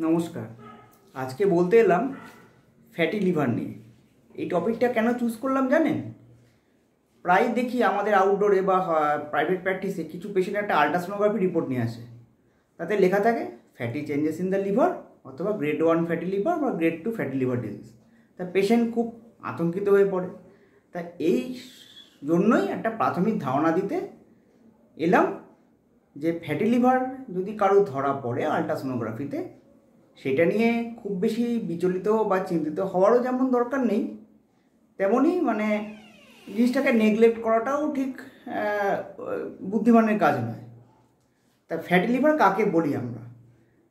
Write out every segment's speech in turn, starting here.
নমস্কার। আজকে বলতে এলাম ফ্যাটি লিভার নিয়ে। এই টপিকটা কেন চুজ করলাম জানেন? প্রায় দেখি আমাদের আউটডোরে বা প্রাইভেট প্র্যাকটিসে কিছু পেশেন্ট একটা আল্ট্রাসোনোগ্রাফি রিপোর্ট নিয়ে আসে, তাতে লেখা থাকে fatty changes in the liver অথবা গ্রেড 1 ফ্যাটি লিভার বা গ্রেড 2 ফ্যাটি লিভার ডিজিজ। তা পেশেন্ট খুব আতঙ্কিত হয়ে পড়ে। তা এই জন্যই একটা প্রাথমিক ধারণা দিতে এলাম যে ফ্যাটি লিভার যদি কারো ধরা পড়ে আল্ট্রাসোনোগ্রাফিতে, সেটা নিয়ে খুব বেশি বিচলিত বা চিন্তিত হওয়ারও যেমন দরকার নেই, তেমনই জিনিসটাকে নেগলেক্ট করাটাও ঠিক বুদ্ধিমানের কাজ নয়। তা ফ্যাটি লিভার কাকে বলি আমরা?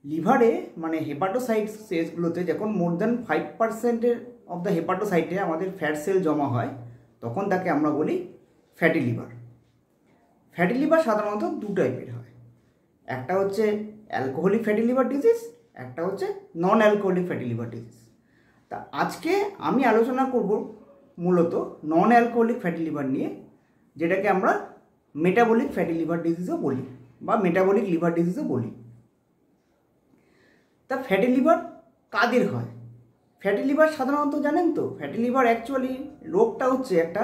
লিভারে হেপাটোসাইট সেলসগুলোতে যখন মোর দ্যান 5% অফ দ্য হেপাটোসাইটে আমাদের ফ্যাট সেল জমা হয়, তখন তাকে আমরা বলি ফ্যাটি লিভার। ফ্যাটি লিভার সাধারণত দু টাইপের হয়, একটা হচ্ছে অ্যালকোহলিক ফ্যাটি লিভার ডিজিজ, একটা হচ্ছে non alcoholic fatty liver disease. তা আজকে আমি আলোচনা করব মূলত নন অ্যালকোহলিক ফ্যাটি লিভার নিয়ে, যেটাকে আমরা মেটাবলিক ফ্যাটি লিভার ডিজিজও বলি বা মেটাবলিক লিভার ডিজিজও বলি। তা ফ্যাটি লিভার কাদের হয়? ফ্যাটি লিভার সাধারণত জানেন তো, ফ্যাটি লিভার অ্যাকচুয়ালি রোগটা হচ্ছে একটা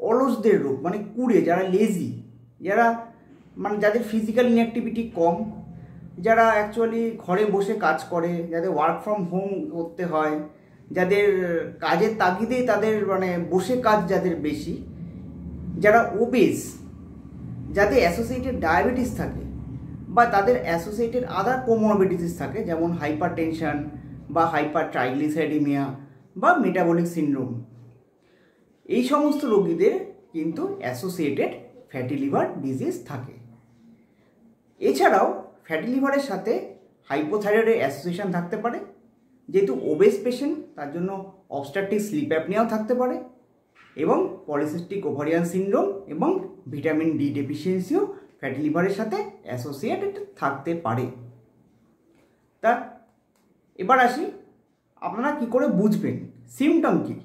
অলসদের রোগ, কুড়ে, যারা লেজি, যারা যাদের ফিজিক্যাল ইনঅ্যাক্টিভিটি কম, যারা অ্যাকচুয়ালি ঘরে বসে কাজ করে, যাদের ওয়ার্ক ফ্রম হোম করতে হয়, যাদের কাজের তাগিদেই তাদের বসে কাজ যাদের বেশি, যারা ওবেস, যাদের অ্যাসোসিয়েটেড ডায়াবেটিস থাকে বা তাদের অ্যাসোসিয়েটেড আদার কোমরবিডিটিস থাকে, যেমন হাইপার টেনশন বা হাইপার ট্রাইগ্লিসাইডিমিয়া বা মেটাবলিক সিনড্রোম, এই সমস্ত রোগীদের কিন্তু অ্যাসোসিয়েটেড ফ্যাটি লিভার ডিজিজ থাকে। এছাড়াও ফ্যাটি লিভারের সাথে হাইপোথাইরয়েডের অ্যাসোসিয়েশন থাকতে পারে, যেহেতু ওবেস পেশেন্ট তার জন্য অবস্ট্রাকটিভ স্লিপ অ্যাপনিয়াও থাকতে পারে, এবং পলিসিস্টিক ওভারিয়ান সিনড্রোম এবং ভিটামিন ডি ডেফিসিয়েন্সিও ফ্যাটি লিভারের সাথে অ্যাসোসিয়েটেড থাকতে পারে। তা এবার আসি, আপনারা কি করে বুঝবেন সিমটম কী?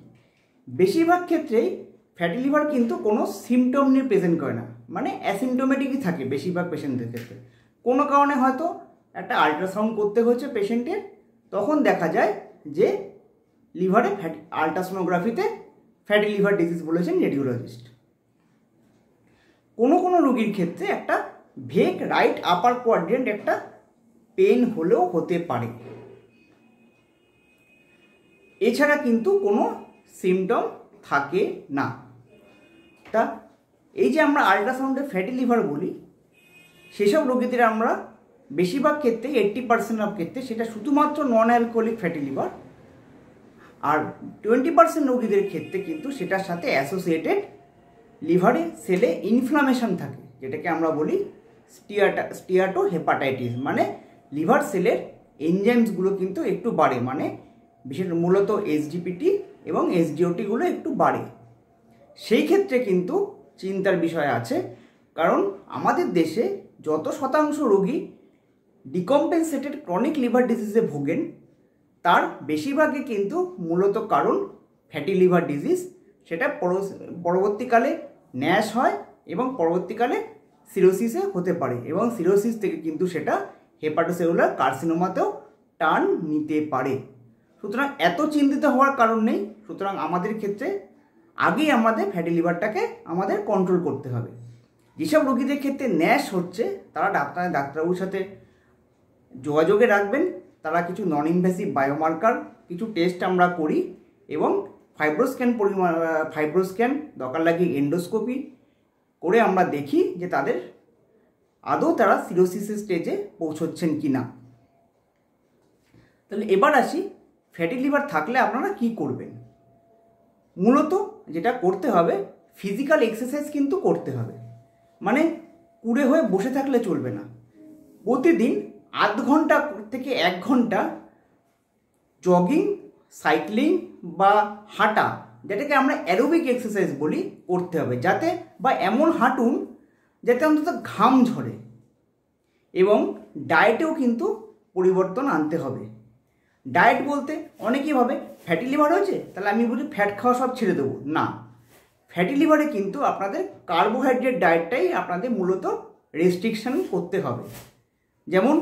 বেশিরভাগ ক্ষেত্রেই ফ্যাটি লিভার কিন্তু কোনো সিমটম নিয়ে প্রেজেন্ট করে না, অ্যাসিমটোমেটিকই থাকে বেশিরভাগ পেশেন্টদের ক্ষেত্রে। কোনো কারণে হয়তো একটা আল্ট্রাসাউন্ড করতে হচ্ছে পেশেন্টের, তখন দেখা যায় যে লিভারে আল্ট্রাসোনোগ্রাফিতে ফ্যাটি লিভার ডিজিজ বলেছেন রেডিওলজিস্ট। কোনো কোনো রোগীর ক্ষেত্রে একটা ভেগ রাইট আপার কোয়াড্রেন্ট একটা পেন হলেও হতে পারে, এছাড়া কিন্তু কোনো সিমটম থাকে না। তা এই যে আমরা আল্ট্রাসাউন্ডে ফ্যাটি লিভার বলি, সেসব রোগীদের আমরা বেশিরভাগ ক্ষেত্রে 80% অফ ক্ষেত্রে সেটা শুধুমাত্র নন অ্যালকোহলিক ফ্যাটি লিভার, আর 20% রোগীদের ক্ষেত্রে কিন্তু সেটার সাথে অ্যাসোসিয়েটেড লিভারে সেলে ইনফ্লামেশন থাকে, যেটাকে আমরা বলি স্টিয়াটো হেপাটাইটিস, লিভার সেলের এনজাইমসগুলো কিন্তু একটু বাড়ে, বিশেষ মূলত এসজিপিটি এবং এসডিওটিগুলো একটু বাড়ে। সেই ক্ষেত্রে কিন্তু চিন্তার বিষয় আছে, কারণ আমাদের দেশে যত শতাংশ রোগী ডিকম্পেনসেটেড ক্রনিক লিভার ডিজিজে ভোগেন, তার বেশিরভাগই কিন্তু মূলত কারণ ফ্যাটি লিভার ডিজিজ। সেটা পরবর্তীকালে ন্যাশ হয় এবং পরবর্তীকালে সিরোসিসে হতে পারে, এবং সিরোসিস থেকে কিন্তু সেটা হেপাটোসেলুলার কার্সিনোমাতেও টার্ন নিতে পারে। সুতরাং এত চিন্তিত হওয়ার কারণ নেই। সুতরাং আমাদের ক্ষেত্রে আগেই আমাদের ফ্যাটি লিভারটাকে আমাদের কন্ট্রোল করতে হবে। যেসব রোগীদের ক্ষেত্রে ন্যাশ হচ্ছে, তারা ডাক্তারবাবুর সাথে যোগাযোগে রাখবেন। তারা কিছু নন ইনভেসিভ বায়োমার্কার কিছু টেস্ট আমরা করি, এবং ফাইব্রোস্ক্যান দরকার লাগে এন্ডোস্কোপি করে আমরা দেখি যে তাদের আদৌ তারা সিরোসিসের স্টেজে পৌঁছচ্ছেন কি না। তাহলে এবার আসি, ফ্যাটি লিভার থাকলে আপনারা কি করবেন? মূলত যেটা করতে হবে, ফিজিক্যাল এক্সারসাইজ কিন্তু করতে হবে। কুড়ে হয়ে বসে থাকলে চলবে না। প্রতিদিন আধ ঘন্টা থেকে 1 ঘন্টা জগিং, সাইক্লিং বা হাঁটা, যেটাকে আমরা অ্যারোবিক এক্সারসাইজ বলি, করতে হবে, যাতে বা এমন হাঁটুন যাতে অন্তত ঘাম ঝরে। এবং ডায়েটেও কিন্তু পরিবর্তন আনতে হবে। ডায়েট বলতে অনেকেই ভাবে ফ্যাটি লিভার হয়েছে তাহলে আমি বলি ফ্যাট খাওয়া সব ছেড়ে দেবো, না। ফ্যাটি লিভারে কিন্তু আপনাদের কার্বোহাইড্রেট ডায়েটটাই আপনাদের মূলত রেস্ট্রিকশন করতে হবে। যেমন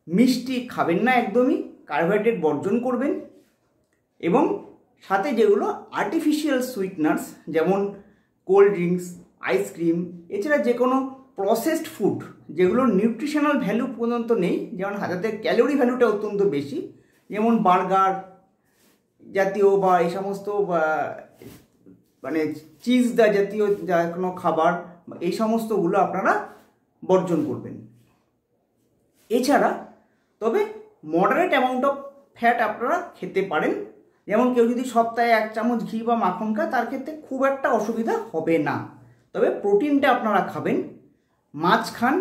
মিষ্টি খাবেন না একদমই, কার্বোহাইড্রেট বর্জন করবেন। এবং সাথে যেগুলো আর্টিফিশিয়াল সুইটনার্স যেমন কোল্ড ড্রিঙ্কস, আইসক্রিম, এছাড়া যে কোনো প্রসেসড ফুড যেগুলোর নিউট্রিশনাল ভ্যালু পর্যন্ত নেই, যেমন যাতে ক্যালোরি ভ্যালুটা অত্যন্ত বেশি, যেমন বার্গার জাতীয় বা এই সমস্ত মানে চিজ জাতীয় যা কোনো খাবার, এই সমস্তগুলো আপনারা বর্জন করবেন। এছাড়া তবে মডারেট অ্যামাউন্ট অফ ফ্যাট আপনারা খেতে পারেন। যেমন কেউ যদি সপ্তাহে 1 চামচ ঘি বা মাখন খায়, তার ক্ষেত্রে খুব একটা অসুবিধা হবে না। তবে প্রোটিনটা আপনারা খাবেন। মাছ খান,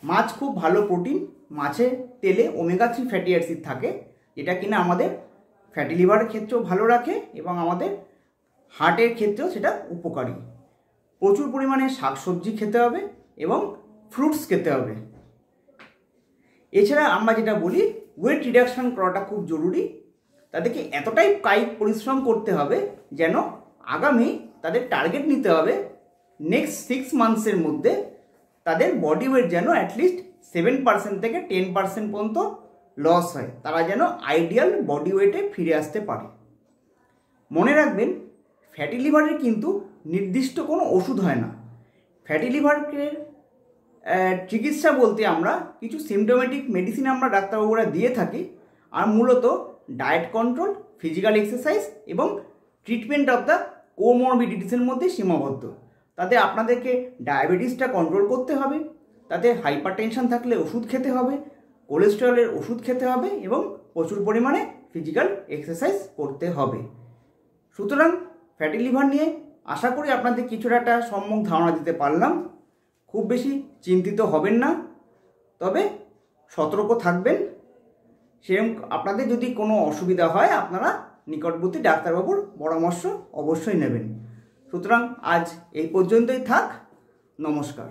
মাছ খুব ভালো প্রোটিন। মাছের তেলে ওমেগা 3 ফ্যাটি অ্যাসিড থাকে, যেটা কিনা আমাদের ফ্যাটি লিভারের ক্ষেত্রেও ভালো রাখে এবং আমাদের হার্টের ক্ষেত্রেও সেটা উপকারী। প্রচুর পরিমাণে শাকসবজি খেতে হবে এবং ফ্রুটস খেতে হবে। এছাড়া আমরা যেটা বলি, ওয়েট রিডাকশান করাটা খুব জরুরি। তাদেরকে এতটাই কায়িক পরিশ্রম করতে হবে যেন আগামী তাদের টার্গেট নিতে হবে নেক্সট 6 মান্থসের মধ্যে তাদের বডি ওয়েট যেন অ্যাটলিস্ট 7% থেকে 10% পর্যন্ত লস হয়, তারা যেন আইডিয়াল বডি ওয়েটে ফিরে আসতে পারে। মনে রাখবেন, ফ্যাটি লিভারের কিন্তু নির্দিষ্ট কোনো ওষুধ হয় না। ফ্যাটি লিভারের চিকিৎসা বলতে আমরা কিছু সিমটোমেটিক মেডিসিন আমরা ডাক্তারবাবুরা দিয়ে থাকি, আর মূলত ডায়েট কন্ট্রোল, ফিজিক্যাল এক্সারসাইজ এবং ট্রিটমেন্ট অফ দ্য কোমরবিডিটিসের মধ্যে সীমাবদ্ধ। তাতে আপনাদেরকে ডায়াবেটিসটা কন্ট্রোল করতে হবে, তাতে হাইপারটেনশন থাকলে ওষুধ খেতে হবে, কোলেস্টেরলের ওষুধ খেতে হবে এবং প্রচুর পরিমাণে ফিজিক্যাল এক্সারসাইজ করতে হবে। সুতরাং ফ্যাটি লিভার নিয়ে আশা করি আপনাদের কিছুটা একটা সম্যক ধারণা দিতে পারলাম। খুব বেশি চিন্তিত হবেন না, তবে সতর্ক থাকবেন। সেরকম আপনাদের যদি কোনো অসুবিধা হয়, আপনারা নিকটবর্তী ডাক্তারবাবুর পরামর্শ অবশ্যই নেবেন। সুতরাং আজ এই পর্যন্তই থাক। নমস্কার।